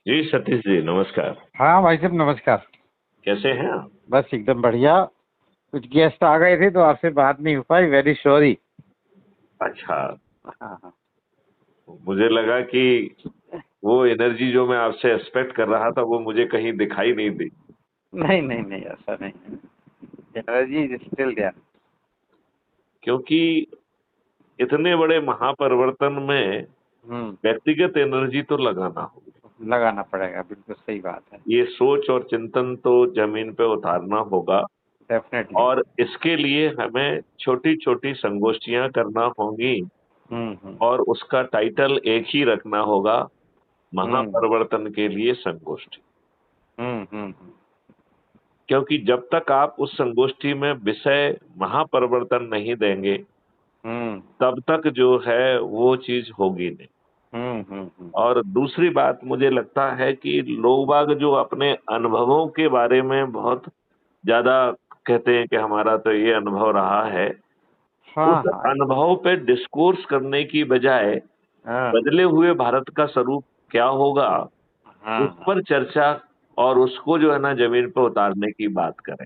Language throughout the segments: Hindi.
जी सतीश जी नमस्कार। हाँ भाई साहब, नमस्कार। कैसे हैं आप? बस एकदम बढ़िया। कुछ गेस्ट आ गए थे तो आपसे बात नहीं हो पाई, वेरी सॉरी। अच्छा। हाँ हाँ। मुझे लगा कि वो एनर्जी जो मैं आपसे एक्सपेक्ट कर रहा था वो मुझे कहीं दिखाई नहीं दी। नहीं नहीं नहीं, ऐसा नहीं है। Energy is still there. क्योंकि इतने बड़े महापरिवर्तन में हम्म। व्यक्तिगत एनर्जी तो लगाना होगा। लगाना पड़ेगा, बिल्कुल सही बात है। ये सोच और चिंतन तो जमीन पे उतारना होगा। डेफिनेटली। और इसके लिए हमें छोटी छोटी संगोष्ठियां करना होंगी। हम्म। और उसका टाइटल एक ही रखना होगा, हम्म महापरिवर्तन के लिए संगोष्ठी। हम्म। क्योंकि जब तक आप उस संगोष्ठी में विषय महापरिवर्तन नहीं देंगे हम्म तब तक जो है वो चीज होगी नहीं। हम्म। और दूसरी बात मुझे लगता है कि लोग बाग जो अपने अनुभवों के बारे में बहुत ज्यादा कहते हैं कि हमारा तो ये अनुभव रहा है, हाँ उस हाँ अनुभव पे डिस्कोर्स करने की बजाय हाँ बदले हुए भारत का स्वरूप क्या होगा हाँ उस हाँ। पर चर्चा और उसको जो है ना जमीन पर उतारने की बात करें।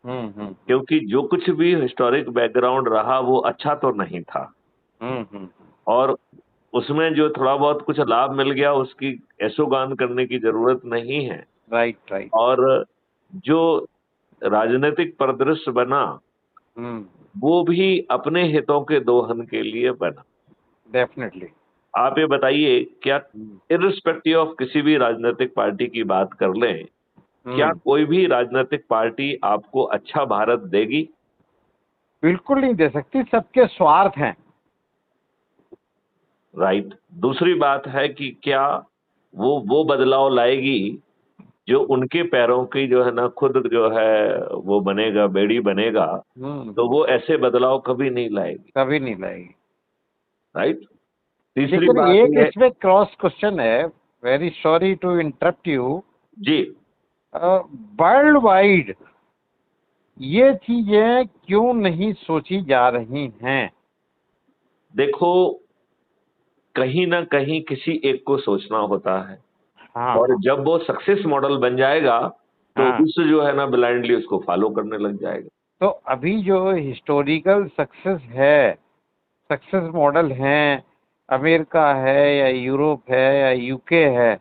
हम्म। क्योंकि जो कुछ भी हिस्टोरिक बैकग्राउंड रहा वो अच्छा तो नहीं था। हम्म। और उसमें जो थोड़ा बहुत कुछ लाभ मिल गया उसकी ऐशोगान करने की जरूरत नहीं है। Right right. और जो राजनीतिक परिदृश्य बना हम्म। वो भी अपने हितों के दोहन के लिए बना। डेफिनेटली। आप ये बताइए, क्या इर्रिस्पेक्टिव ऑफ किसी भी राजनीतिक पार्टी की बात कर लें, क्या हम्म। कोई भी राजनीतिक पार्टी आपको अच्छा भारत देगी? बिल्कुल नहीं दे सकती, सबके स्वार्थ हैं। राइट। दूसरी बात है कि क्या वो बदलाव लाएगी जो उनके पैरों की जो है ना खुद जो है वो बनेगा, बेड़ी बनेगा। तो हम्म। वो ऐसे बदलाव कभी नहीं लाएगी। कभी नहीं लगेगी। राइट। तीसरी लेकिन बात एक ये। इसमें क्रॉस क्वेश्चन है। Very sorry to interrupt you. जी। वर्ल्ड वाइड ये चीजें क्यों नहीं सोची जा रही हैं? देखो, कहीं ना कहीं किसी एक को सोचना होता है। हाँ और हाँ जब वो सक्सेस मॉडल बन जाएगा तो हाँ। विश्व जो है ना ब्लाइंडली उसको फॉलो करने लग जाएगा। तो अभी जो हिस्टोरिकल सक्सेस है, सक्सेस मॉडल हैं, अमेरिका है या यूरोप है या यूके है,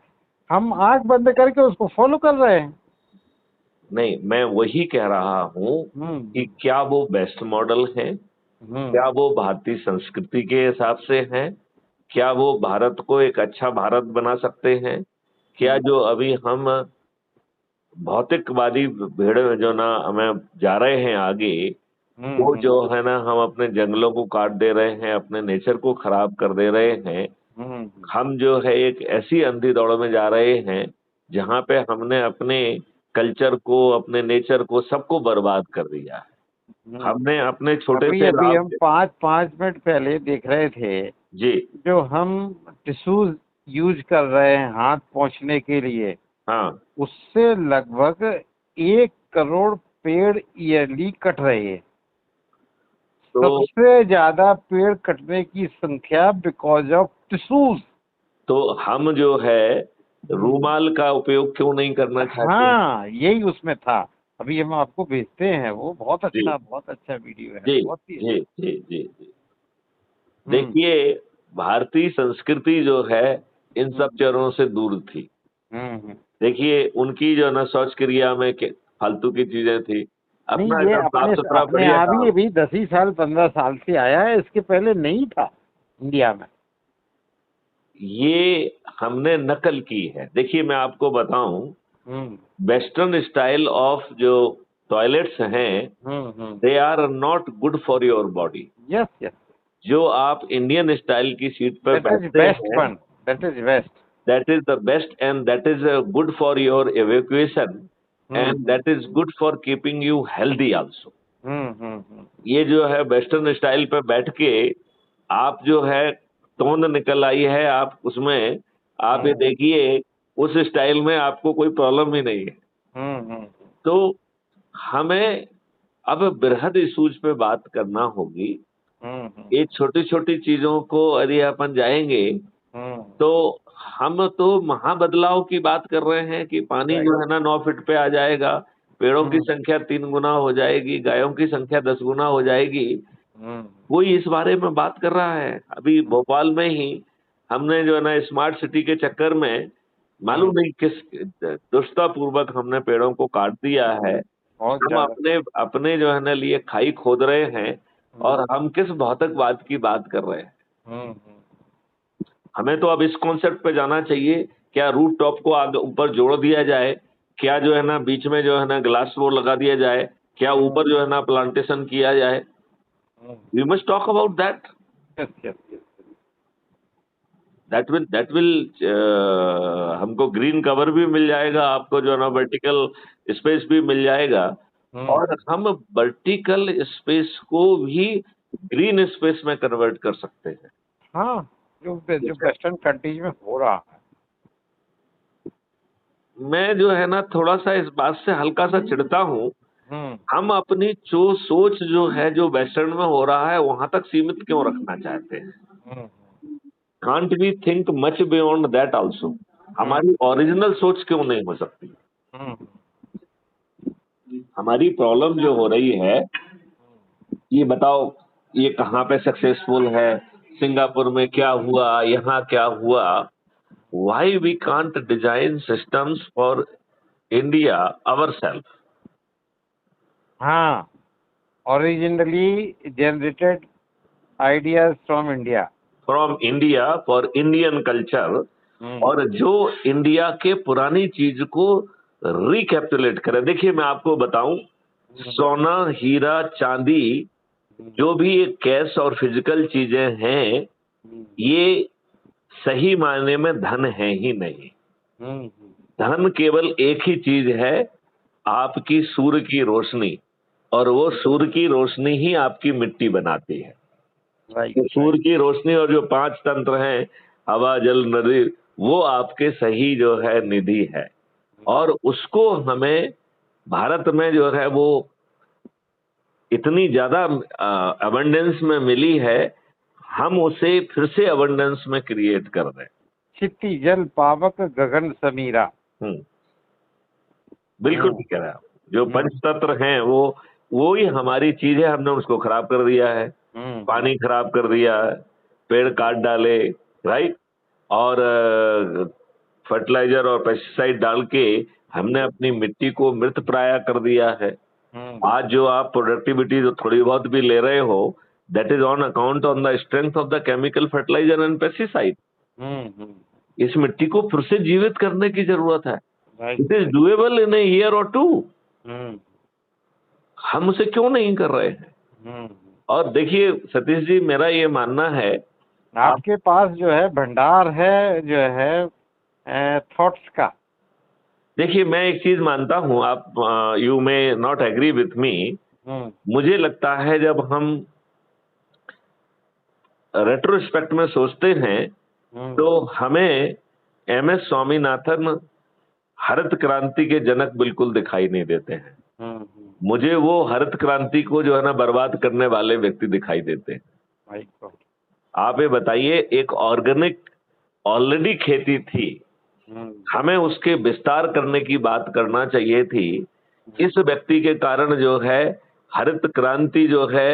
हम आंख बंद करके उसको फॉलो कर रहे हैं। नहीं, मैं वही कह रहा हूं कि हम्म क्या वो बेस्ट मॉडल है? हम्म क्या वो भारतीय संस्कृति के हिसाब से है? क्या वो भारत को एक अच्छा भारत बना सकते हैं? क्या हम्म जो अभी हम भौतिकवादी भीड़ में जो ना हमें जा रहे हैं आगे, वो हम्म जो है ना हम अपने जंगलों को काट दे रहे हैं, अपने नेचर को खराब कर दे रहे हैं। हम्म हम जो है एक ऐसी अंधी दौड़ में जा रहे हैं जहां पे हमने अपने कल्चर को, अपने नेचर को, सबको बर्बाद कर दिया है। हम्म। हमने अपने छोटे अभी से अभी हम लाभ। पाँच पाँच मिनट पहले देख रहे थे, जी। जो हम टिश्यूज यूज कर रहे हैं हाथ पोंछने के लिए, हाँ। उससे लगभग 1 करोड़ पेड़ ईयरली कट रहे हैं। तो सबसे ज्यादा पेड़ कटने की संख्या बिकॉज ऑफ टिश्यूज। तो हम जो है रूमाल का उपयोग क्यों नहीं करना चाहते हैं? हाँ, यही उसमें था। अभी हम आपको भेजते हैं, वो जी बहुत अच्छा वीडियो है, जी बहुत ही जी अच्छा। जी जी जी। हम्म देखिए, भारतीय संस्कृति जो है इन सब हम्म चरणों से दूर थी। हम्म। देखिए, उनकी जो ना शौच क्रिया में फालतू की चीजें थी। नहीं, अपना ये एकदम साफ अपने सुथरा अपने बढ़िया आप ही काम। अभी 10 ही साल 15 साल से आया है, इसके पहले नहीं था इंडिया में। ये हमने नकल की है। देखिए, मैं आपको बताऊं, हम्म वेस्टर्न स्टाइल ऑफ जो टॉयलेट्स हैं hmm. They are not good for your body. Yes yes. जो आप इंडियन स्टाइल की सीट पर दैट इज बैठते बेस्ट हैं, one. That is best. that is the best and that is good for your evacuation and hmm that is good for keeping you healthy also। हम्म। ये जो है वेस्टर्न स्टाइल पे बैठ के आप जो है तोंद निकल आई है आप उसमें। आप ये हम्म देखिए, उस स्टाइल में आपको कोई प्रॉब्लम ही नहीं है। हम्म। तो हमें अब बृहद इशूज पे बात करना होगी। हम्म। ये छोटी छोटी चीजों को यदि अपन जाएंगे हम्म तो हम तो महाबदलाव की बात कर रहे हैं कि पानी जो है ना 9 फीट पे आ जाएगा, पेड़ों की संख्या 3 गुना हो जाएगी, गायों की संख्या 10 गुना हो जाएगी। कोई इस बारे में बात कर रहा है? अभी भोपाल में ही हमने जो है ना स्मार्ट सिटी के चक्कर में मालूम नहीं किस दुष्टतापूर्वक हमने पेड़ों को काट दिया है। बहुत हम ज्यादा। अपने अपने जो है ना लिए खाई खोद रहे हैं और हम किस भौतिकवाद की बात कर रहे हैं। हमें तो अब इस कॉन्सेप्ट पे जाना चाहिए, क्या रूफ टॉप को आगे ऊपर जोड़ दिया जाए, क्या जो है ना बीच में जो है ना ग्लास वो लगा दिया जाए, क्या ऊपर जो है ना प्लांटेशन किया जाए। We must talk about that. Yes yes yes. That will हमको ग्रीन कवर भी मिल जाएगा, आपको जो है ना वर्टिकल स्पेस भी मिल जाएगा और हम वर्टिकल स्पेस को भी ग्रीन स्पेस में कन्वर्ट कर सकते हैं। हाँ, जो वेस्टर्न कंट्रीज में हो रहा है। मैं जो है ना थोड़ा सा इस बात से हल्का सा चिढ़ता हूँ, हम अपनी जो सोच जो है जो वेस्टर्न में हो रहा है वहां तक सीमित क्यों रखना चाहते हैं? Can't we think much beyond that also? हमारी ओरिजिनल सोच क्यों नहीं हो सकती? हमारी प्रॉब्लम जो हो रही है, ये बताओ ये कहाँ पे सक्सेसफुल है, सिंगापुर में क्या हुआ, यहाँ क्या हुआ? Why we can't design systems for India ourselves? हाँ, originally generated ideas from India. From India for Indian culture, और जो इंडिया के पुरानी चीज को रिकैप्चुलेट करे। देखिए मैं आपको बताऊं, सोना, हीरा, चांदी, जो भी ये कैश और फिजिकल चीजें हैं, ये सही मायने में धन है ही नहीं। धन केवल एक ही चीज है, आपकी सूर्य की रोशनी, और वो सूर्य की रोशनी ही आपकी मिट्टी बनाती है। तो सूर्य की रोशनी और जो 5 तंत्र हैं, हवा, जल, नदी, वो आपके सही जो है निधि है, और उसको हमें भारत में जो है वो इतनी ज्यादा अबंडेंस में मिली है, हम उसे फिर से अबंडेंस में क्रिएट कर रहे हैं। क्षिति जल पावक गगन समीरा। बिल्कुल ठीक कह रहे हैं आप। जो पंचतत्व हैं वो ही हमारी चीज है, हमने उसको खराब कर दिया है। पानी खराब कर दिया है, पेड़ काट डाले, राइट, और फर्टिलाइजर और पेस्टिसाइड डाल के हमने अपनी मिट्टी को मृत प्राय कर दिया है। आज जो आप प्रोडक्टिविटी जो थोड़ी बहुत भी ले रहे हो, that is on account on the strength of the chemical fertiliser and pesticide. इस मिट्टी को फिर से जीवित करने की जरूरत है। It is doable in a year और 2। हम उसे क्यों नहीं कर रहे हैं? और देखिए सतीश जी, मेरा ये मानना है, आपके पास जो है भंडार है जो है थॉट्स का। देखिए मैं एक चीज मानता हूं, आप you may not agree with me, मुझे लगता है जब हम रेट्रोस्पेक्ट में सोचते हैं तो हमें एम एस स्वामीनाथन हरित क्रांति के जनक बिल्कुल दिखाई नहीं देते हैं। मुझे वो हरित क्रांति को जो है ना बर्बाद करने वाले व्यक्ति दिखाई देते हैं। आप ये बताइए, एक ऑर्गेनिक ऑलरेडी खेती थी, हमें उसके विस्तार करने की बात करना चाहिए थी। इस व्यक्ति के कारण जो है हरित क्रांति जो है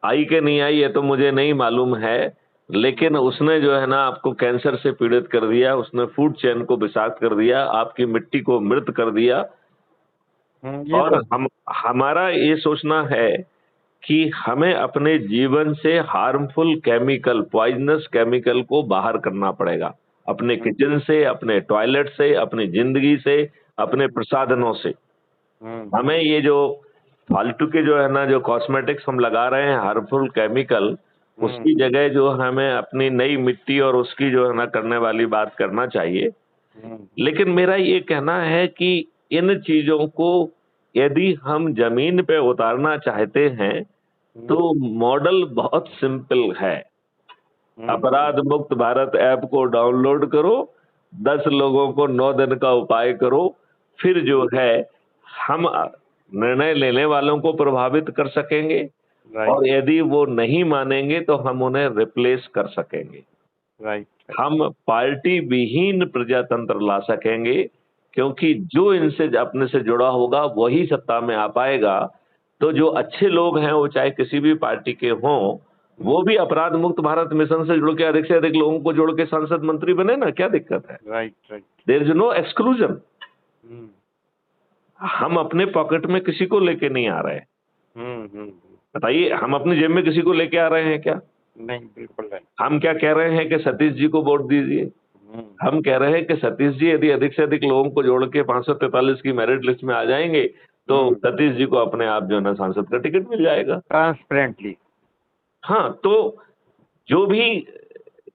आई के नहीं आई ये तो मुझे नहीं मालूम है, लेकिन उसने जो है ना आपको कैंसर से पीड़ित कर दिया, उसने फूड चेन को विषाक्त कर दिया, आपकी मिट्टी को मृत कर दिया। और हमारा ये सोचना है कि हमें अपने जीवन से हार्मफुल केमिकल, पॉइजनस केमिकल को बाहर करना पड़ेगा, अपने किचन से, अपने टॉयलेट से, अपनी जिंदगी से, अपने प्रसाधनों से। हमें ये जो फालतू के जो है ना जो कॉस्मेटिक्स हम लगा रहे हैं हार्मफुल केमिकल, उसकी जगह जो हमें अपनी नई मिट्टी और उसकी जो है ना करने वाली बात करना चाहिए। लेकिन मेरा ये कहना है कि इन चीजों को यदि हम जमीन पे उतारना चाहते हैं तो मॉडल बहुत सिंपल है। अपराध मुक्त भारत ऐप को डाउनलोड करो, 10 लोगों को 9 दिन का उपाय करो, फिर जो है हम निर्णय लेने वालों को प्रभावित कर सकेंगे, और यदि वो नहीं मानेंगे तो हम उन्हें रिप्लेस कर सकेंगे। राइट। हम पार्टी विहीन प्रजातंत्र ला सकेंगे, क्योंकि जो इनसे अपने से जुड़ा होगा वही सत्ता में आ पाएगा। तो जो अच्छे लोग हैं, वो चाहे किसी भी पार्टी के हों, वो भी अपराध मुक्त भारत मिशन से जुड़ के अधिक से अधिक लोगों को जोड़ के सांसद मंत्री बने ना, क्या दिक्कत है? Right. There is no exclusion. हम अपने पॉकेट में किसी को लेके नहीं आ रहे हैं। बताइए, हम अपनी जेब में किसी को लेके आ रहे हैं क्या? नहीं, बिल्कुल नहीं। हम क्या कह रहे हैं कि सतीश जी को वोट दीजिए? हम कह रहे हैं कि सतीश जी यदि अधिक से अधिक लोगों को जोड़ के 543 की मेरिट लिस्ट में आ जाएंगे, तो सतीश जी को अपने आप जो है ना सांसद का टिकट मिल जाएगा ट्रांसपेरेंटली। हाँ, तो जो भी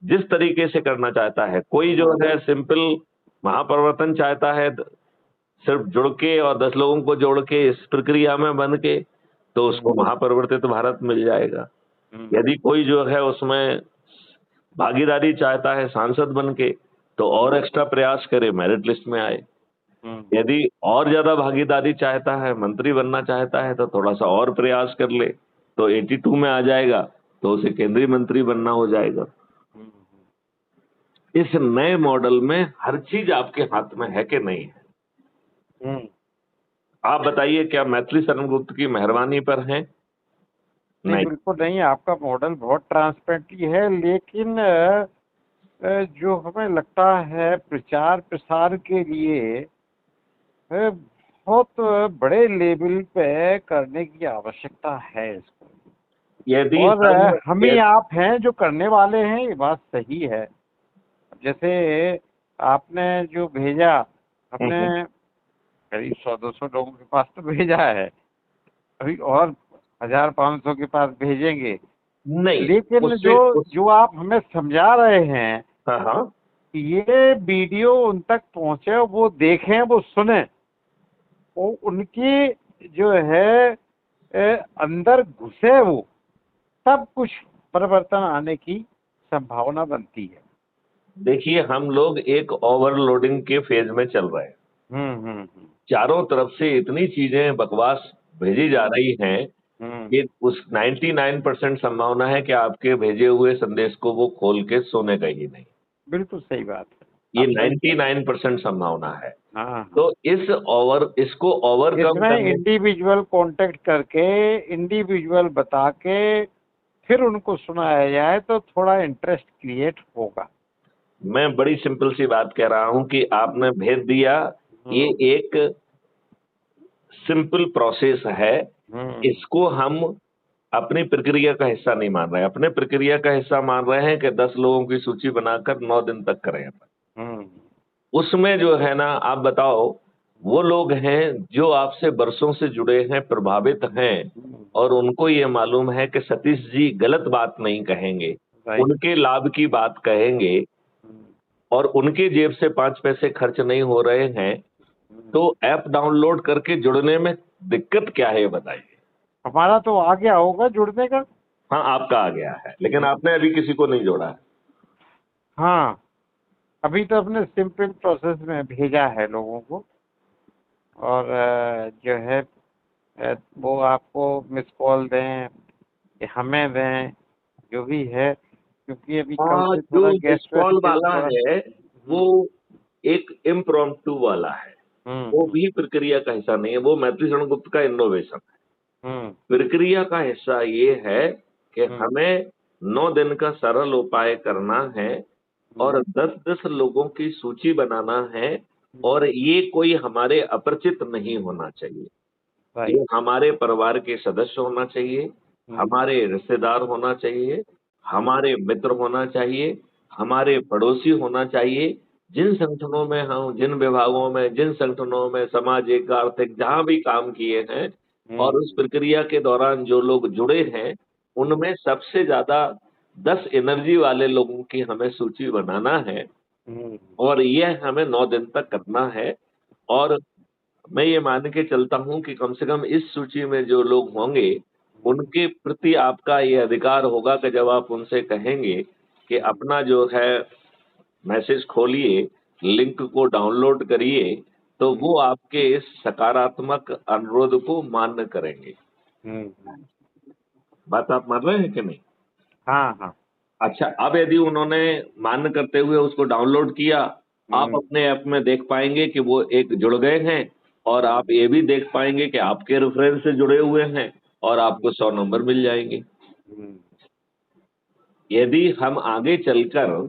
जिस तरीके से करना चाहता है, कोई जो है सिंपल महापरिवर्तन चाहता है, सिर्फ जुड़ के और 10 लोगों को जोड़ के इस प्रक्रिया में बन के, तो उसको महापरिवर्तित भारत मिल जाएगा। यदि कोई जो है उसमें भागीदारी चाहता है सांसद बन के, तो और एक्स्ट्रा प्रयास करे, मेरिट लिस्ट में आए। यदि और ज्यादा भागीदारी चाहता है, मंत्री बनना चाहता है, तो थोड़ा सा और प्रयास कर ले, तो 82 में आ जाएगा, तो उसे केंद्रीय मंत्री बनना हो जाएगा। इस नए मॉडल में हर चीज आपके हाथ में है कि नहीं है? आप बताइए, क्या मैथिली शरण गुप्त की मेहरबानी पर है? नहीं, बिल्कुल नहीं। आपका मॉडल बहुत ट्रांसपेरेंटली है, लेकिन जो हमें लगता है प्रचार प्रसार के लिए बहुत बड़े लेवल पे करने की आवश्यकता है इसको। यदि और हम ही आप हैं जो करने वाले हैं, ये बात सही है। जैसे आपने जो भेजा, अपने करीब 100-200 लोगों के पास तो भेजा है, अभी और 1000-500 के पास भेजेंगे। नहीं, लेकिन जो आप हमें समझा रहे हैं, हाँ, ये वीडियो उन तक पहुंचे, वो देखें, वो सुने, वो उनकी जो है अंदर घुसे, वो सब कुछ परिवर्तन आने की संभावना बनती है। देखिए, हम लोग एक ओवरलोडिंग के फेज में चल रहे हैं। चारों तरफ से इतनी चीजें बकवास भेजी जा रही हैं कि उस 99% संभावना है कि आपके भेजे हुए संदेश को वो खोल के सोने का ही नहीं। बिल्कुल सही बात है, ये 99% संभावना है। हाँ। तो इसको ओवरकम करने, इंडिविजुअल कांटेक्ट करके, इंडिविजुअल बता के फिर उनको सुनाया जाए तो थोड़ा इंटरेस्ट क्रिएट होगा। मैं बड़ी सिंपल सी बात कह रहा हूं कि आपने भेज दिया, ये एक सिंपल प्रोसेस है। इसको हम अपनी प्रक्रिया का हिस्सा नहीं मान रहे हैं। अपने प्रक्रिया का हिस्सा मान रहे हैं कि 10 लोगों की सूची बनाकर 9 दिन तक करें। उसमें जो है ना, आप बताओ, वो लोग हैं जो आपसे बरसों से जुड़े हैं, प्रभावित हैं, और उनको ये मालूम है कि सतीश जी गलत बात नहीं कहेंगे, उनके लाभ की बात कहेंगे, और उनके जेब से 5 पैसे खर्च नहीं हो रहे हैं, तो ऐप डाउनलोड करके जुड़ने में दिक्कत क्या है, ये बताइए। हमारा तो आ गया होगा जुड़ने का। हाँ, आपका आ गया है, लेकिन आपने अभी किसी को नहीं जोड़ा है। हाँ, अभी तो अपने सिंपल प्रोसेस में भेजा है लोगों को, और जो है वो आपको मिस कॉल दें, हमें दें, जो भी है, क्योंकि अभी कल से जो गेस्ट कॉल वाला है वो एक इम्प्रॉम्प्टू वाला है, वो भी प्रक्रिया का हिस्सा नहीं है, वो मैथिली शरण गुप्त का इनोवेशन है। प्रक्रिया का हिस्सा ये है कि हमें 9 दिन का सरल उपाय करना है, और 10-10 लोगों की सूची बनाना है, और ये कोई हमारे अपरिचित नहीं होना चाहिए। ये हमारे परिवार के सदस्य होना चाहिए, हमारे रिश्तेदार होना चाहिए, हमारे मित्र होना चाहिए, हमारे पड़ोसी होना चाहिए। जिन संगठनों में हम, जिन विभागों में, जिन संगठनों में सामाजिक, आर्थिक, जहां भी काम किए हैं, और उस प्रक्रिया के दौरान जो लोग जुड़े हैं, उनमें सबसे ज्यादा 10 एनर्जी वाले लोगों की हमें सूची बनाना है, और यह हमें 9 दिन तक करना है। और मैं ये मान के चलता हूं कि कम से कम इस सूची में जो लोग होंगे, उनके प्रति आपका ये अधिकार होगा कि जब आप उनसे कहेंगे कि अपना जो है मैसेज खोलिए, लिंक को डाउनलोड करिए, तो वो आपके इस सकारात्मक अनुरोध को मान्य करेंगे। बात आप मान रहे हैं कि नहीं? हाँ। अच्छा, अब यदि उन्होंने मान्य करते हुए उसको डाउनलोड किया, आप अपने ऐप में देख पाएंगे कि वो एक जुड़ गए हैं, और आप ये भी देख पाएंगे कि आपके रेफरेंस से जुड़े हुए हैं, और आपको 100 नंबर मिल जाएंगे। यदि हम आगे चलकर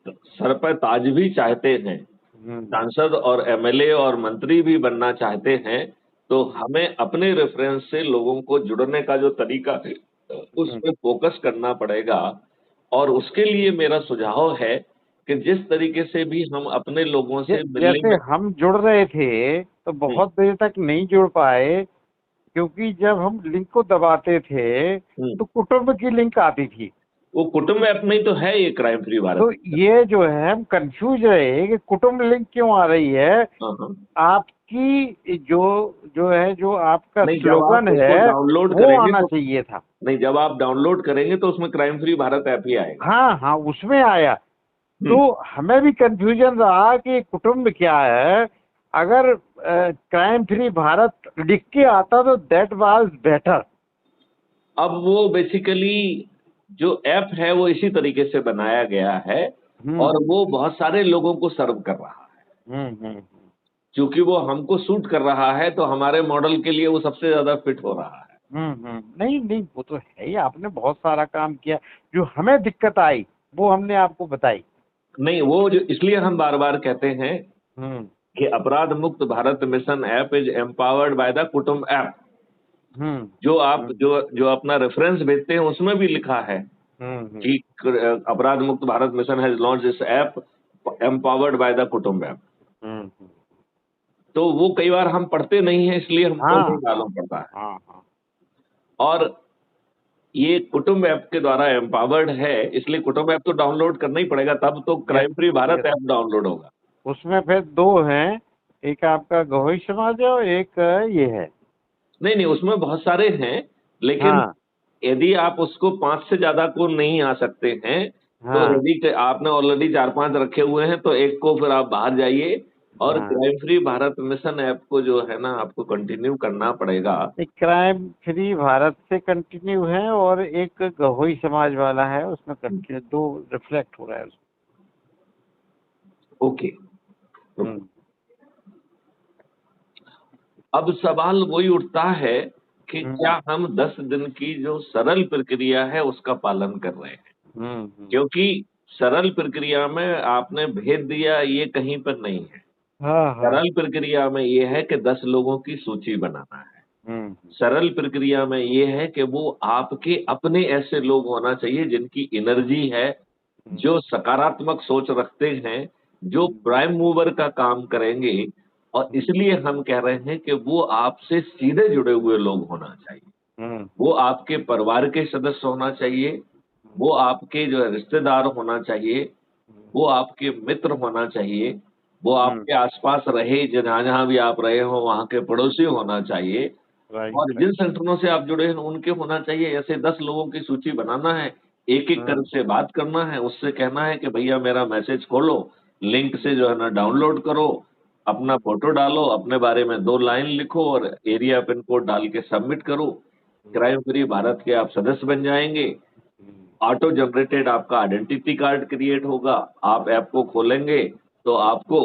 सर पर ताज भी चाहते हैं, सांसद और एमएलए और मंत्री भी बनना चाहते हैं, तो हमें अपने रेफरेंस से लोगों को जुड़ने का जो तरीका है उस पे फोकस करना पड़ेगा। और उसके लिए मेरा सुझाव है कि जिस तरीके से भी हम अपने लोगों से मिलने जैसे में हम जुड़ रहे थे तो बहुत देर तक नहीं जुड़ पाए, क्योंकि जब हम लिंक को दबाते थे तो कुटुंब की लिंक आती थी। वो कुटुंब ऐप में ही तो है ये क्राइम फ्री भारत। तो ये जो है हम कंफ्यूज रहे कि कुटुंब लिंक क्यों आ रही है। आपकी जो जो है जो आपका नहीं, जब आप स्लोगन उसको है डाउनलोड वो करेंगे आना तो चाहिए था। नहीं, जब आप डाउनलोड करेंगे तो उसमें क्राइम फ्री भारत ऐप ही आएगा। हाँ हाँ, उसमें आया। तो हमें भी कंफ्यूजन रहा कि कुटुंब क्या है। अगर क्राइम फ्री भारत लिख के आता तो दैट वाज बेटर। अब वो बेसिकली जो ऐप है वो इसी तरीके से बनाया गया है, और वो बहुत सारे लोगों को सर्व कर रहा है। क्योंकि वो हमको सूट कर रहा है, तो हमारे मॉडल के लिए वो सबसे ज्यादा फिट हो रहा है। नहीं नहीं, वो तो है ही। आपने बहुत सारा काम किया। जो हमें दिक्कत आई वो हमने आपको बताई। नहीं, वो जो इसलिए हम बार बार कहते हैं हम्म कि अपराध मुक्त Bharat mission app is empowered by the कुटुंब ऐप। जो आप जो अपना रेफरेंस भेजते हैं उसमें भी लिखा है कि अपराध मुक्त Bharat mission has launch this app empowered by the कुटुंब ऐप। तो वो कई बार हम पढ़ते नहीं हैं, इसलिए हमको नहीं मालूम पड़ता है। और ये कुटुंब ऐप के द्वारा एम्पावर्ड है, इसलिए कुटुंब ऐप तो डाउनलोड करना ही पड़ेगा, तब तो crime free Bharat app download होगा। उसमें फिर दो हैं, एक आपका गहोई समाज है और एक ये है। नहीं नहीं, उसमें बहुत सारे हैं, लेकिन यदि आप उसको 5 से ज्यादा को नहीं आ सकते हैं, तो यदि आपने ऑलरेडी 4-5 रखे हुए हैं तो एक को फिर आप बाहर जाइए, और crime free Bharat mission app को जो है ना आपको कंटिन्यू करना पड़ेगा। एक क्राइम फ्री भारत से कंटिन्यू है और एक गहोई समाज वाला है, उसमें कंटिन्यू दो रिफ्लेक्ट हो रहा है उसमें। ओके। अब सवाल वही उठता है कि क्या हम 10 दिन की जो सरल प्रक्रिया है उसका पालन कर रहे हैं। क्योंकि सरल प्रक्रिया में आपने भेज दिया ये कहीं पर नहीं है। सरल प्रक्रिया में ये है कि 10 लोगों की सूची बनाना है। सरल प्रक्रिया में ये है कि वो आपके अपने ऐसे लोग होना चाहिए जिनकी एनर्जी है, जो सकारात्मक सोच रखते हैं, जो प्राइम मूवर का काम करेंगे। और इसलिए हम कह रहे हैं कि वो आपसे सीधे जुड़े हुए लोग होना चाहिए। वो आपके परिवार के सदस्य होना चाहिए, वो आपके जो है रिश्तेदार होना चाहिए, वो आपके मित्र होना चाहिए, वो आपके आसपास रहे, जहाँ भी आप रहे हो वहाँ के पड़ोसी होना चाहिए, और जिन संगठनों से आप जुड़े हैं उनके होना चाहिए। ऐसे 10 लोगों की सूची बनाना है, एक-एक कर से बात करना है, उससे कहना है कि भैया मेरा मैसेज खोलो, लिंक से जो है ना डाउनलोड करो, अपना फोटो डालो, अपने बारे में 2 लाइन लिखो और एरिया पिन कोड डाल के सबमिट करो। क्राइम फ्री भारत के आप सदस्य बन जाएंगे। ऑटो जनरेटेड आपका आइडेंटिटी कार्ड क्रिएट होगा। आप ऐप को खोलेंगे तो आपको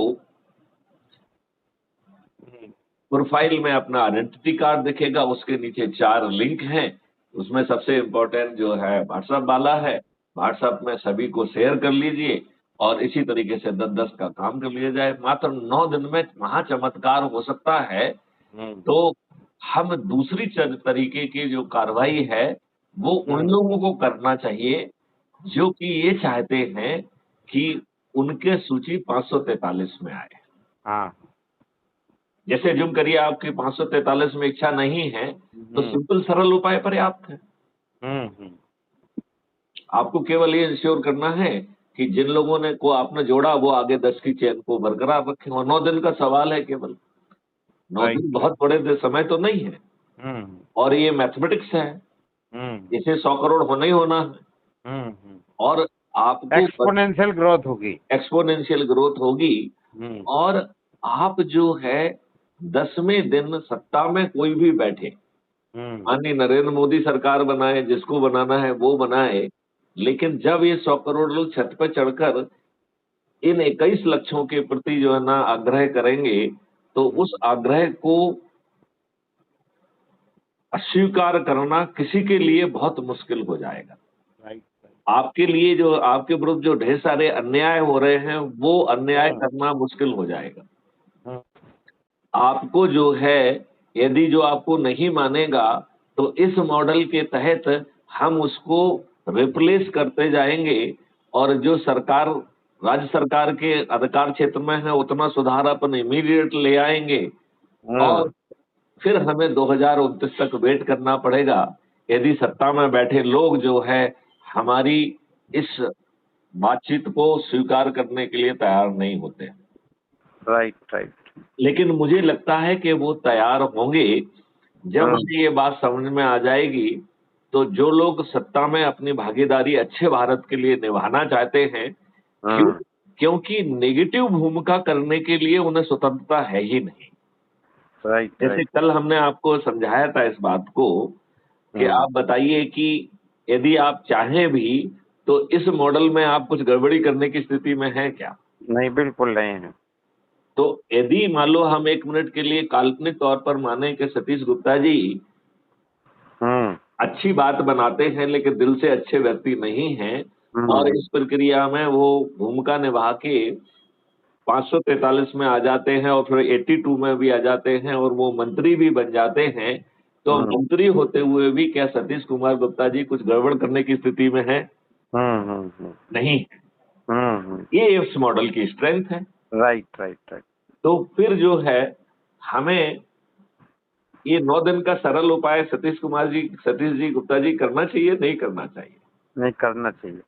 प्रोफाइल में अपना आइडेंटिटी कार्ड दिखेगा, उसके नीचे 4 लिंक हैं। उसमें सबसे इम्पोर्टेंट जो है व्हाट्सएप वाला है। व्हाट्सएप में सभी को शेयर कर लीजिए, और इसी तरीके से 10-10 का काम कर लिया जाए। मात्र 9 दिन में महाचमत्कार हो सकता है। तो हम दूसरी तरीके की जो कार्रवाई है वो उन लोगों को करना चाहिए जो कि ये चाहते हैं कि उनके सूची 543 में आए। जैसे जुम करिए आपकी 543 में इच्छा नहीं है, तो सिंपल सरल उपाय पर्याप्त है। आपको केवल ये इंश्योर करना है कि जिन लोगों ने को आपने जोड़ा वो आगे 10 की चेन को बरकरार रखें, और 9 दिन का सवाल है केवल। 9 दिन बहुत बड़े समय तो नहीं है, और ये मैथमेटिक्स है, इसे 100 करोड़ होना ही होना है। और आपको एक्सपोनेंशियल ग्रोथ होगी, एक्सपोनेंशियल ग्रोथ होगी। और आप जो है 10वें दिन सत्ता में कोई भी बैठे, माननीय नरेंद्र मोदी सरकार बनाए, जिसको बनाना है वो बनाए, लेकिन जब ये 100 करोड़ लोग छत पर चढ़कर इन 21 लक्ष्यों के प्रति जो है ना आग्रह करेंगे, तो उस आग्रह को अस्वीकार करना किसी के लिए बहुत मुश्किल हो जाएगा। राइट। आपके लिए जो आपके विरुद्ध जो ढेर सारे अन्याय हो रहे हैं, वो अन्याय करना मुश्किल हो जाएगा। आपको जो है, यदि जो आपको नहीं मानेगा, तो इस मॉडल के तहत हम उसको रिप्लेस करते जाएंगे और जो सरकार राज्य सरकार के अधिकार क्षेत्र में है उतना सुधार अपन इमीडिएट ले आएंगे और फिर हमें 2029 तक वेट करना पड़ेगा यदि सत्ता में बैठे लोग जो है हमारी इस बातचीत को स्वीकार करने के लिए तैयार नहीं होते। राइट। लेकिन मुझे लगता है कि वो तैयार होंगे जब उन्हें ये बात समझ में आ जाएगी। तो जो लोग सत्ता में अपनी भागीदारी अच्छे भारत के लिए निभाना चाहते हैं, क्योंकि नेगेटिव भूमिका करने के लिए उन्हें स्वतंत्रता है ही नहीं। राइट। जैसे कल हमने आपको समझाया था इस बात को कि आप बताइए कि यदि आप चाहें भी तो इस मॉडल में आप कुछ गड़बड़ी करने की स्थिति में हैं क्या? नहीं, बिल्कुल नहीं है। तो यदि मान लो हम 1 मिनट के लिए काल्पनिक तौर पर माने कि सतीश गुप्ता जी अच्छी बात बनाते हैं लेकिन दिल से अच्छे व्यक्ति नहीं हैं और इस प्रक्रिया में वो भूमिका निभा के 543 में आ जाते हैं और फिर 82 में भी आ जाते हैं और वो मंत्री भी बन जाते हैं, तो मंत्री होते हुए भी क्या सतीश कुमार गुप्ता जी कुछ गड़बड़ करने की स्थिति में है? नहीं है। ये इस मॉडल की स्ट्रेंथ है। राइट। तो फिर जो है हमें ये 9 दिन का सरल उपाय सतीश जी गुप्ता जी करना चाहिए, नहीं करना चाहिए? नहीं करना चाहिए।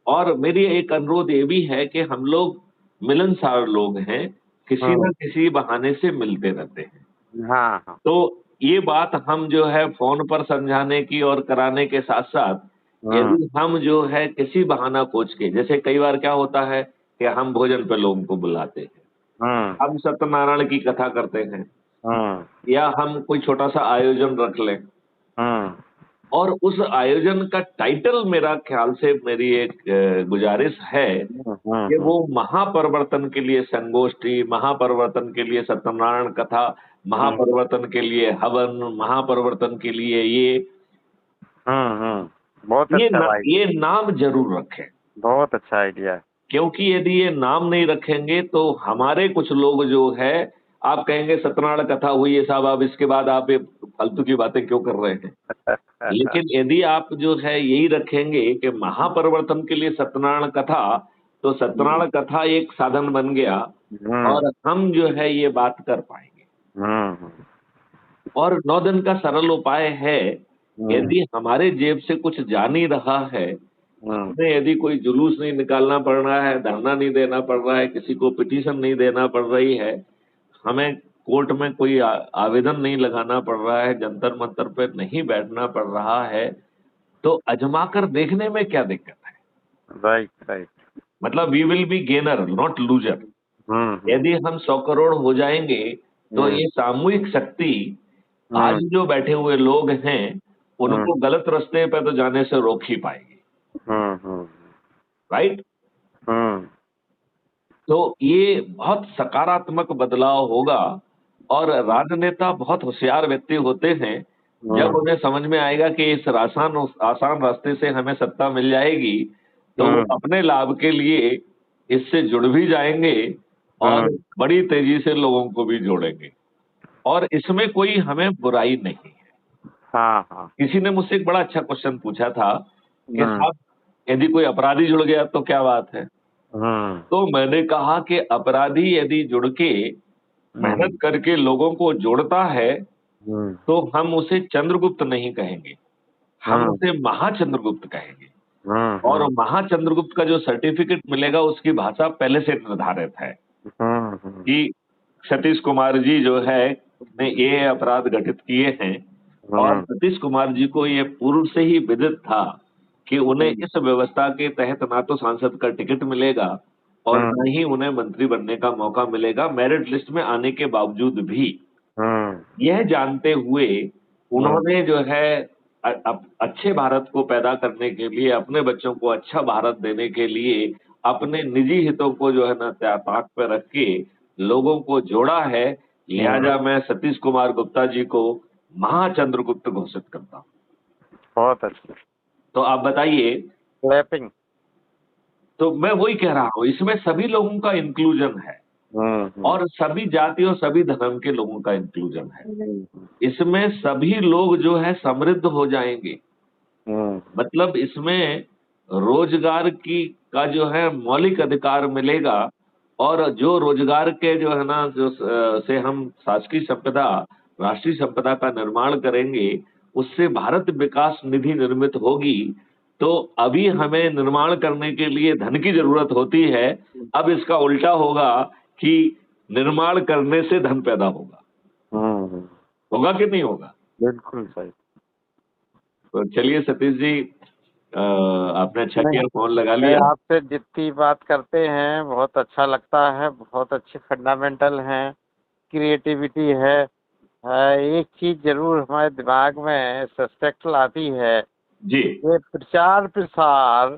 और मेरी एक अनुरोध ये भी है कि हम लोग मिलनसार लोग हैं, किसी न किसी बहाने से मिलते रहते हैं। तो ये बात हम जो है फोन पर समझाने की और कराने के साथ साथ यदि हम जो है किसी बहाना खोज के, जैसे कई बार क्या होता है कि हम भोजन पे लोगों को बुलाते हैं, हम सत्यनारायण की कथा करते हैं, या हम कोई छोटा सा आयोजन रख लें और उस आयोजन का टाइटल मेरा ख्याल से मेरी एक गुजारिश है कि वो महापरिवर्तन के लिए संगोष्ठी, महापरिवर्तन के लिए सत्यनारायण कथा, महापरिवर्तन के लिए हवन, महापरिवर्तन के लिए बहुत अच्छा ये नाम जरूर रखें। बहुत अच्छा आइडिया है। क्योंकि यदि ये नाम नहीं रखेंगे तो हमारे कुछ लोग जो है आप कहेंगे सत्यनारायण कथा हुई है साहब, अब इसके बाद आप ये फालतू की बातें क्यों कर रहे हैं? लेकिन यदि आप जो है यही रखेंगे कि महापरिवर्तन के लिए सत्यनारायण कथा, तो सत्यनारायण कथा एक साधन बन गया और हम जो है ये बात कर पाएंगे। और 9 दिन का सरल उपाय है, यदि हमारे जेब से कुछ जा नहीं रहा है, हमें यदि कोई जुलूस नहीं निकालना पड़ रहा है, धरना नहीं देना पड़ रहा है, किसी को पिटीशन नहीं देना पड़ रही है, हमें कोर्ट में कोई आवेदन नहीं लगाना पड़ रहा है, जंतर मंतर पे नहीं बैठना पड़ रहा है, तो आजमा कर देखने में क्या दिक्कत है? राइट। मतलब we will be gainer not loser. यदि हम 100 करोड़ हो जाएंगे तो ये सामूहिक शक्ति आज जो बैठे हुए लोग हैं उनको गलत रास्ते पे तो जाने से रोक ही पाएगी। राइट। तो ये बहुत सकारात्मक बदलाव होगा और राजनेता बहुत होशियार व्यक्ति होते हैं, जब उन्हें समझ में आएगा कि इस आसान रास्ते से हमें सत्ता मिल जाएगी तो वो अपने लाभ के लिए इससे जुड़ भी जाएंगे और बड़ी तेजी से लोगों को भी जोड़ेंगे और इसमें कोई हमें बुराई नहीं है। किसी ने मुझसे एक बड़ा अच्छा क्वेश्चन पूछा था कि साहब यदि कोई अपराधी जुड़ गया तो क्या बात है? तो मैंने कहा कि अपराधी यदि जुड़ के मेहनत करके लोगों को जोड़ता है तो हम उसे चंद्रगुप्त नहीं कहेंगे, हम उसे महाचंद्रगुप्त कहेंगे। और महाचंद्रगुप्त का जो सर्टिफिकेट मिलेगा उसकी भाषा पहले से निर्धारित है कि सतीश कुमार जी जो है ने ये अपराध घटित किए हैं और सतीश कुमार जी को ये पूर्व से ही विदित था कि उन्हें इस व्यवस्था के तहत ना तो सांसद का टिकट मिलेगा और न ही उन्हें मंत्री बनने का मौका मिलेगा मेरिट लिस्ट में आने के बावजूद भी। यह जानते हुए उन्होंने जो है अच्छे भारत को पैदा करने के लिए, अपने बच्चों को अच्छा भारत देने के लिए अपने निजी हितों को जो है ना ताक पे रख के लोगों को जोड़ा है। लिहाजा मैं सतीश कुमार गुप्ता जी को महाचंद्रगुप्त घोषित करता हूँ। बहुत अच्छा। तो आप बताइए। क्लैपिंग। तो मैं वही कह रहा हूँ, इसमें सभी लोगों का इंक्लूजन है और सभी जातियों सभी धर्म के लोगों का इंक्लूजन है। इसमें सभी लोग जो है समृद्ध हो जाएंगे। मतलब इसमें रोजगार का जो है मौलिक अधिकार मिलेगा और जो रोजगार के जो है ना जो से हम शासकीय संपदा, राष्ट्रीय संपदा का निर्माण करेंगे, उससे भारत विकास निधि निर्मित होगी। तो अभी हमें निर्माण करने के लिए धन की जरूरत होती है, अब इसका उल्टा होगा कि निर्माण करने से धन पैदा होगा। होगा कि नहीं होगा? बिल्कुल सही। तो चलिए सतीश जी, आपने अच्छा किया फोन लगा लिया। आपसे जितनी बात करते हैं बहुत अच्छा लगता है, बहुत अच्छे फंडामेंटल हैं, क्रिएटिविटी है। एक चीज जरूर हमारे दिमाग में सस्पेक्ट आती है जी, ये प्रचार प्रसार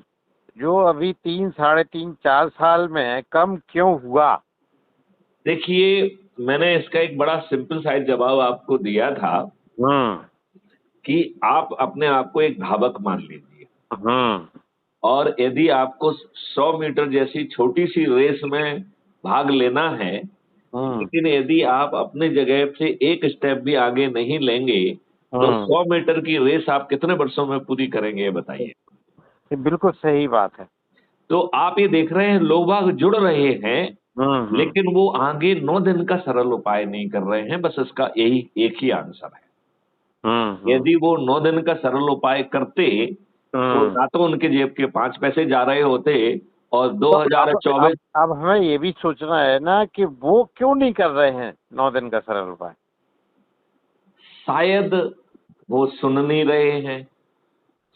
जो अभी 3, साढ़े 3, 4 साल में कम क्यों हुआ? देखिए मैंने इसका एक बड़ा सिंपल साइड जवाब आपको दिया था कि आप अपने आप को एक धावक मान लीजिए और यदि आपको 100 मीटर जैसी छोटी सी रेस में भाग लेना है, लेकिन यदि आप अपने जगह से एक स्टेप भी आगे नहीं लेंगे तो 100 मीटर की रेस आप कितने वर्षों में पूरी करेंगे, ये बताइए। बिल्कुल सही बात है। तो आप ये देख रहे हैं लोग बाग जुड़ रहे हैं, लेकिन वो आगे 9 दिन का सरल उपाय नहीं कर रहे हैं। बस इसका यही एक ही आंसर है। यदि वो 9 दिन का सरल उपाय करते तो ना तो उनके जेब के 5 पैसे जा रहे होते और 2024। अब हमें ये भी सोचना है ना कि वो क्यों नहीं कर रहे हैं 9 दिन का सरल उपाय। शायद वो सुन नहीं रहे हैं,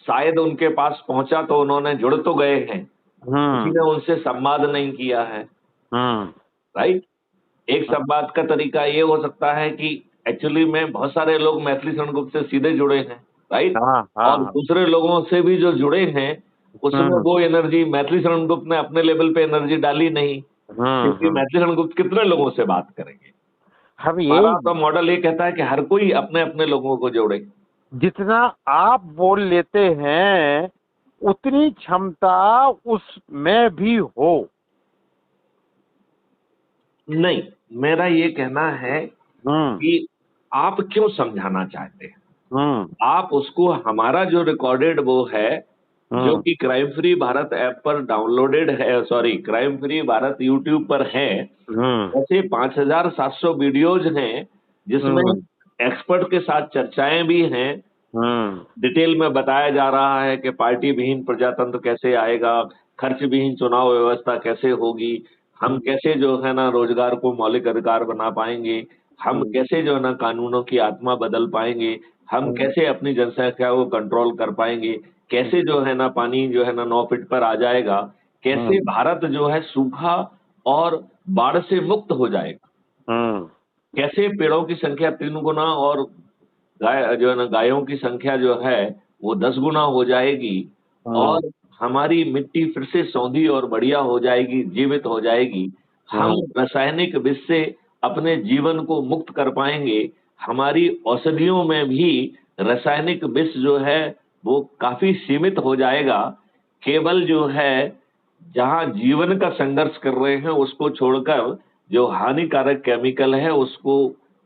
शायद उनके पास पहुंचा तो उन्होंने जुड़ तो गए हैं, किसी ने उनसे संवाद नहीं किया है। राइट। एक संवाद का तरीका ये हो सकता है कि एक्चुअली में बहुत सारे लोग मैथिली शरण गुप्त से सीधे जुड़े हैं। राइट। और दूसरे लोगों से भी जो जुड़े हैं उसमें वो एनर्जी मैथिली शरण गुप्त ने अपने लेवल पे एनर्जी डाली नहीं, क्योंकि मैथिली शरण गुप्त कितने लोगों से बात करेंगे। हमारा तो मॉडल ये कहता है कि हर कोई अपने अपने लोगों को जोड़े। जितना आप बोल लेते हैं उतनी क्षमता उसमें भी हो। नहीं, मेरा ये कहना है कि आप क्यों समझाना चाहते हैं। आप उसको, हमारा जो रिकॉर्डेड वो है जो कि क्राइम फ्री भारत ऐप पर डाउनलोडेड है, sorry crime free Bharat YouTube पर है, ऐसे 5700 वीडियोज हैं जिसमें एक्सपर्ट के साथ चर्चाएं भी हैं। डिटेल में बताया जा रहा है कि पार्टी विहीन प्रजातंत्र कैसे आएगा, खर्च विहीन चुनाव व्यवस्था कैसे होगी, हम कैसे जो है ना रोजगार को मौलिक अधिकार बना पाएंगे, हम कैसे जो है ना कानूनों की आत्मा बदल पाएंगे, हम कैसे अपनी जनसंख्या को कंट्रोल कर पाएंगे, कैसे जो है ना पानी जो है ना 9 फीट पर आ जाएगा, कैसे भारत जो है सूखा और बाढ़ से मुक्त हो जाएगा, कैसे पेड़ों की संख्या 3 गुना और गाय जो है ना गायों की संख्या जो है वो 10 गुना हो जाएगी और हमारी मिट्टी फिर से सौंधी और बढ़िया हो जाएगी, जीवित हो जाएगी। हम रासायनिक विष से अपने जीवन को मुक्त कर पाएंगे। हमारी औषधियों में भी रासायनिक विष जो है वो काफी सीमित हो जाएगा। केवल जो है जहां जीवन का संघर्ष कर रहे हैं उसको छोड़कर जो हानिकारक केमिकल है उसको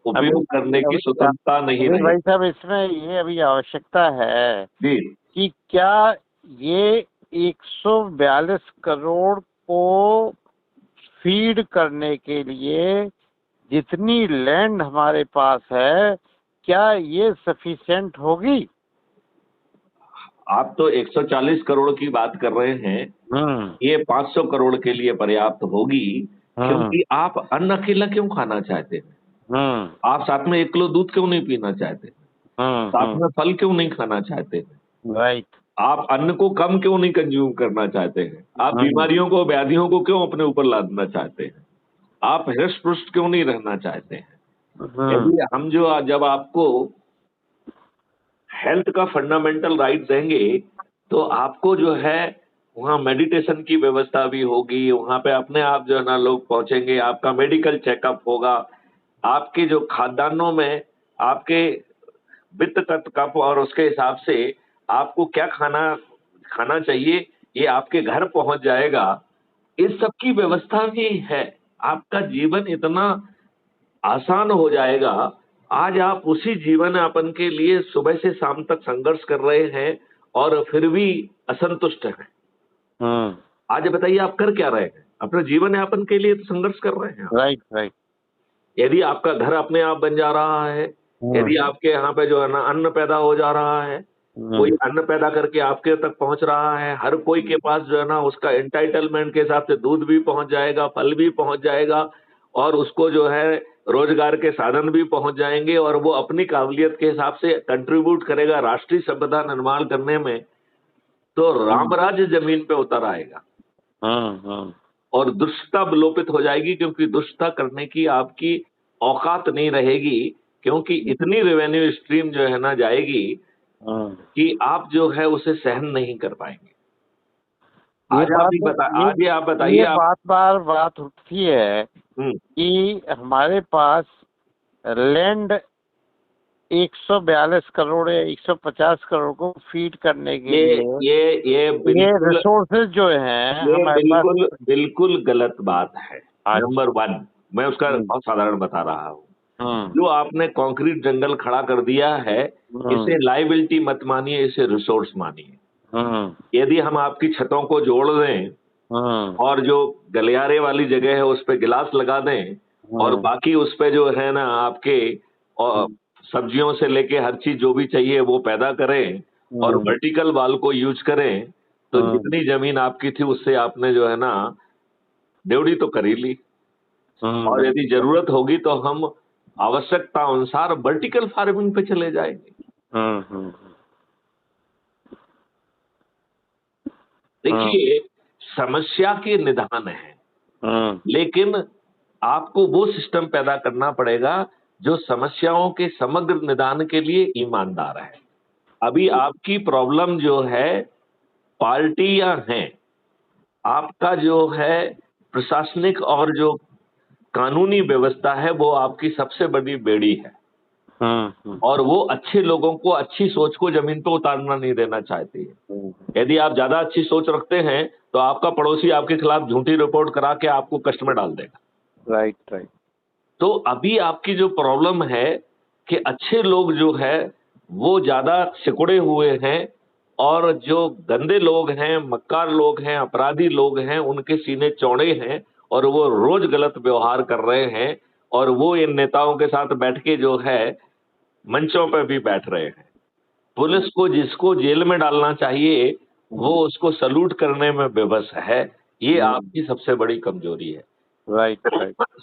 उपयोग करने की स्वतंत्रता नहीं रही। भाई साहब इसमें ये अभी आवश्यकता है जी कि क्या ये 142 करोड़ को फीड करने के लिए जितनी लैंड हमारे पास है क्या ये सफिशिएंट होगी? आप तो 140 करोड़ की बात कर रहे हैं, ये 500 करोड़ के लिए पर्याप्त होगी, क्योंकि आप अन्न अकेला क्यों खाना चाहते हैं? आप साथ में 1 किलो दूध क्यों नहीं पीना चाहते? साथ में फल क्यों नहीं खाना चाहते? राइट। आप अन्न को कम क्यों नहीं कंज्यूम करना चाहते हैं? आप बीमारियों को, व्याधियों को क्यों अपने ऊपर लादना चाहते हैं? आप हृष्ट पुष्ट क्यों नहीं रहना चाहते हैं? यदि हम जो जब आपको हेल्थ का फंडामेंटल राइट देंगे तो आपको जो है वहाँ मेडिटेशन की व्यवस्था भी होगी, वहाँ पे अपने आप जो है ना लोग पहुंचेंगे, आपका मेडिकल चेकअप होगा, आपके जो खाद्यान्नों में आपके वित्त तत्व कप और उसके हिसाब से आपको क्या खाना खाना चाहिए ये आपके घर पहुंच जाएगा। इस सब की व्यवस्था भी है। आपका जीवन इतना आसान हो जाएगा। आज आप उसी जीवन यापन के लिए सुबह से शाम तक संघर्ष कर रहे हैं और फिर भी असंतुष्ट हैं। हम्म। आज बताइए आप कर क्या रहे हैं? अपने जीवन यापन के लिए तो संघर्ष कर रहे हैं आप। Right right. यदि आपका घर अपने आप बन जा रहा है, यदि आपके यहाँ पे जो है ना अन्न पैदा हो जा रहा है, कोई अन्न पैदा करके आपके तक पहुंच रहा है, हर कोई के पास जो है ना उसका एंटाइटलमेंट के हिसाब से दूध भी पहुंच जाएगा, फल भी पहुंच जाएगा और उसको जो है रोजगार के साधन भी पहुंच जाएंगे और वो अपनी काबिलियत के हिसाब से कंट्रीब्यूट करेगा राष्ट्रीय सभ्यता निर्माण करने में, तो रामराज्य जमीन पे उतर आएगा और दुष्टता विलोपित हो जाएगी, क्योंकि दुष्टता करने की आपकी औकात नहीं रहेगी, क्योंकि इतनी रेवेन्यू स्ट्रीम जो है ना जाएगी कि आप जो है उसे सहन नहीं कर पाएंगे। आज आप बताइए ये बात उठती है कि हमारे पास लैंड 142 करोड़ या 150 करोड़ को फीड करने के लिए ये रिसोर्सेज जो हैं ये बिल्कुल गलत बात है। नंबर 1 मैं उसका बहुत साधारण बता रहा हूँ। जो आपने कंक्रीट जंगल खड़ा कर दिया है, इसे लायबिलिटी मत मानिए, इसे रिसोर्स मानिए। यदि हम आपकी छतों को जोड़ दें और जो गलियारे वाली जगह है उस पे गिलास लगा दें और बाकी उस पे जो है ना आपके और सब्जियों से लेके हर चीज जो भी चाहिए वो पैदा करें और वर्टिकल वाल को यूज करें, तो जितनी जमीन आपकी थी उससे आपने जो है ना ड्यूटी तो कर ही ली। और यदि जरूरत होगी तो हम आवश्यकता अनुसार वर्टिकल फार्मिंग पे चले जाएंगे। देखिए, समस्या के निदान है, लेकिन आपको वो सिस्टम पैदा करना पड़ेगा जो समस्याओं के समग्र निदान के लिए ईमानदार है। अभी आपकी प्रॉब्लम जो है पार्टियां हैं, आपका जो है प्रशासनिक और जो कानूनी व्यवस्था है वो आपकी सबसे बड़ी बेड़ी है और वो अच्छे लोगों को अच्छी सोच को जमीन पर उतारना नहीं देना चाहती है। यदि आप ज्यादा अच्छी सोच रखते हैं तो आपका पड़ोसी आपके खिलाफ झूठी रिपोर्ट करा के आपको कष्ट में डाल देगा। राइट। तो अभी आपकी जो प्रॉब्लम है कि अच्छे लोग जो है वो ज्यादा सिकुड़े हुए हैं और जो गंदे लोग हैं, मक्कार लोग हैं, अपराधी लोग हैं, उनके सीने चौड़े हैं और वो रोज गलत व्यवहार कर रहे हैं और वो इन नेताओं के साथ बैठ के जो है मंचों पर भी बैठ रहे हैं। पुलिस को जिसको जेल में डालना चाहिए वो उसको सलूट करने में विवश है। ये आपकी सबसे बड़ी कमजोरी है। राइट।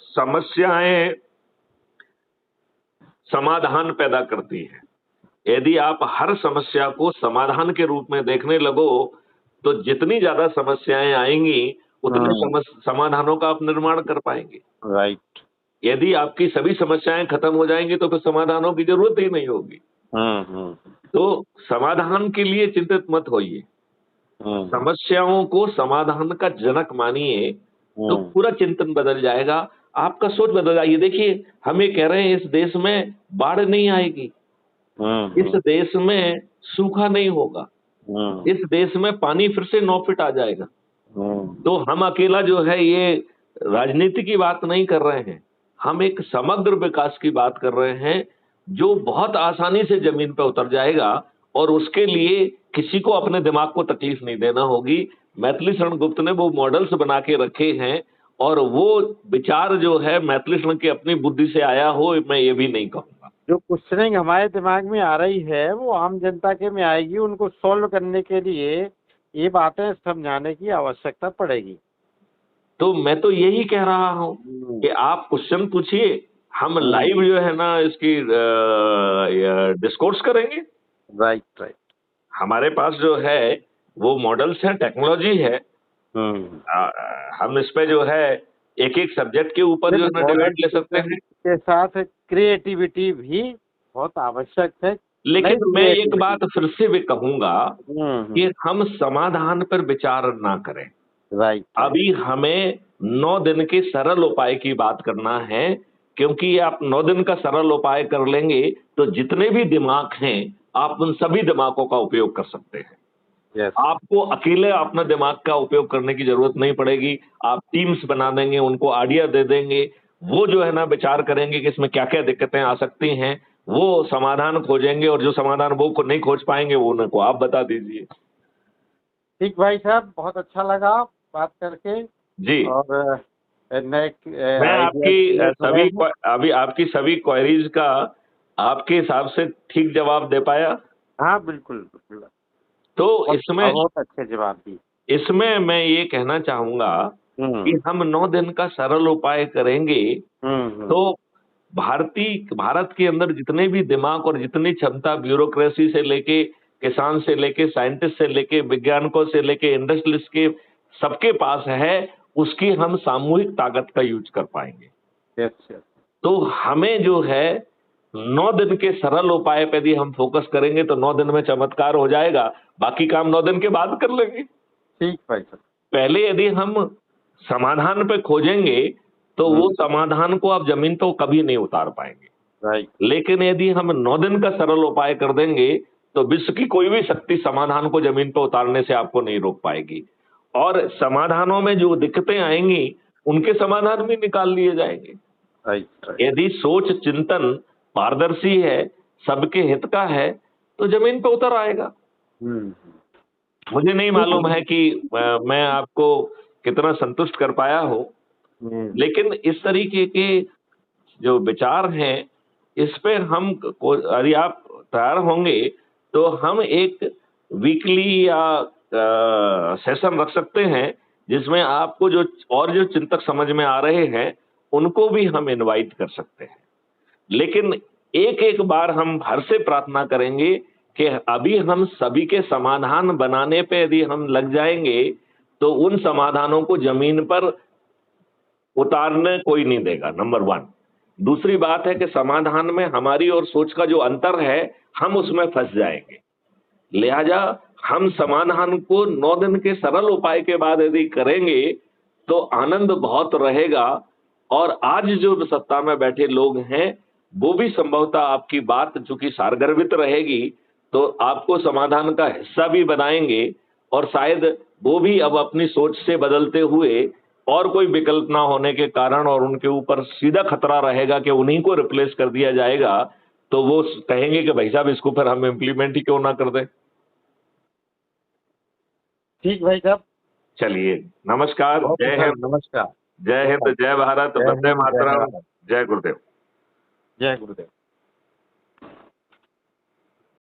समस्याएं समाधान पैदा करती हैं। यदि आप हर समस्या को समाधान के रूप में देखने लगो तो जितनी ज्यादा समस्याएं आएंगी उतने समाधानों का आप निर्माण कर पाएंगे। राइट। यदि आपकी सभी समस्याएं खत्म हो जाएंगी तो फिर समाधानों की जरूरत ही नहीं होगी। तो समाधान के लिए चिंतित मत होइए, समस्याओं को समाधान का जनक मानिए, तो पूरा चिंतन बदल जाएगा, आपका सोच बदल जाएगी। देखिए, हम ये कह रहे हैं इस देश में बाढ़ नहीं आएगी, इस देश में सूखा नहीं होगा, इस देश में पानी फिर से 9 फीट आ जाएगा। तो हम अकेला जो है ये राजनीति की बात नहीं कर रहे हैं, हम एक समग्र विकास की बात कर रहे हैं जो बहुत आसानी से जमीन पर उतर जाएगा और उसके लिए किसी को अपने दिमाग को तकलीफ नहीं देना होगी। मैथिली शरण गुप्त ने वो मॉडल्स बना के रखे हैं और वो विचार जो है मैथिली शरण की अपनी बुद्धि से आया हो, मैं ये भी नहीं कहूंगा। जो क्वेश्चनिंग हमारे दिमाग में आ रही है वो आम जनता के में आएगी, उनको सॉल्व करने के लिए ये बातें समझाने की आवश्यकता पड़ेगी। तो मैं तो यही कह रहा हूं कि आप क्वेश्चन पूछिए, हम लाइव जो है ना इसकी डिस्कोर्स करेंगे। राइट। हमारे पास जो है वो मॉडल्स हैं, टेक्नोलॉजी है, हम इस पे जो है एक एक सब्जेक्ट के ऊपर जो है डिबेट ले सकते हैं। के साथ क्रिएटिविटी भी बहुत आवश्यक है। लेकिन नहीं मैं एक creativity। बात फिर से भी कहूंगा कि हम समाधान पर विचार ना करें। राइट। अभी हमें 9 दिन के सरल उपाय की बात करना है, क्योंकि आप 9 दिन का सरल उपाय कर लेंगे तो जितने भी दिमाग हैं आप उन सभी दिमागों का उपयोग कर सकते हैं। यस। आपको अकेले अपना दिमाग का उपयोग करने की जरूरत नहीं पड़ेगी। आप टीम्स बना देंगे, उनको आइडिया दे देंगे, वो जो है ना विचार करेंगे कि इसमें क्या क्या दिक्कतें आ सकती हैं, वो समाधान खोजेंगे, और जो समाधान वो नहीं खोज पाएंगे वो उनको आप बता दीजिए। ठीक भाई साहब, बहुत अच्छा लगा बात करके। जी। और नए मैं आइडियाज आपकी क्रिएट हो रहे हैं। अभी आपकी सभी क्वेरीज का आपके हिसाब से ठीक जवाब दे पाया? हाँ बिल्कुल बिल्कुल। तो बहुत इसमें बहुत अच्छे जवाब दिए। इसमें मैं ये कहना चाहूंगा कि हम्म हम 9 दिन का सरल उपाय करेंगे हम्म। तो भारत के अंदर जितने भी दिमाग और जितनी क्षमता ब्यूरोक्रेसी से लेके, किसान से लेके, साइंटिस्ट से लेके, वैज्ञानिकों से लेके, इंडस्ट्रियलिस्ट के, सबके पास है, उसकी हम सामूहिक ताकत का यूज कर पाएंगे। Yes yes. तो हमें जो है 9 दिन के सरल उपाय पे यदि हम फोकस करेंगे तो 9 दिन में चमत्कार हो जाएगा। बाकी काम 9 दिन के बाद कर लेंगे। ठीक भाई साहब। पहले यदि हम समाधान पे खोजेंगे तो वो हम्म। समाधान को आप जमीन तो कभी नहीं उतार पाएंगे। राइट। लेकिन यदि हम 9 दिन का सरल उपाय कर देंगे तो विश्व की कोई भी शक्ति समाधान को जमीन पर उतारने से आपको नहीं रोक पाएगी। और समाधानों में जो दिक्कतें आएंगी उनके समाधान भी निकाल लिए जाएंगे। Right right. यदि सोच चिंतन पारदर्शी है, सबके हित का है, तो जमीन पे उतर आएगा। हम्म। मुझे नहीं ठीक मालूम है। है कि मैं आपको कितना संतुष्ट कर पाया हो, हम्म। लेकिन इस तरीके के जो विचार हैं, इस पे यदि आप तैयार होंगे तो हम एक वीकली या सेशन रख सकते हैं जिसमें आपको जो चिंतक समझ में आ रहे हैं उनको भी हम इनवाइट कर सकते हैं। लेकिन एक एक बार हम हर से प्रार्थना करेंगे कि अभी हम सभी के समाधान बनाने पे यदि हम लग जाएंगे तो उन समाधानों को जमीन पर उतारने कोई नहीं देगा, नंबर 1। दूसरी बात है कि समाधान में हमारी और सोच का जो अंतर है, हम उसमें फंस जाएंगे। लिहाजा हम समाधान को 9 दिन के सरल उपाय के बाद यदि करेंगे तो आनंद बहुत रहेगा। और आज जो सत्ता में बैठे लोग हैं वो भी संभवतः आपकी बात चूंकि सारगर्भित रहेगी तो आपको समाधान का हिस्सा भी बनाएंगे। और शायद वो भी अब अपनी सोच से बदलते हुए और कोई विकल्प ना होने के कारण और उनके ऊपर सीधा खतरा रहेगा कि उन्हीं को रिप्लेस कर दिया जाएगा तो वो कहेंगे कि भाई साहब इसको फिर हम इम्प्लीमेंट ही क्यों ना कर दें। ठीक भाई साहब। चलिए, नमस्कार, ओके जय सर, हिंद। नमस्कार। जय हिंद, जय भारत, जय वंदे हिंद, जय मातरम, भारत। जय गुरुदेव। जय गुरुदेव।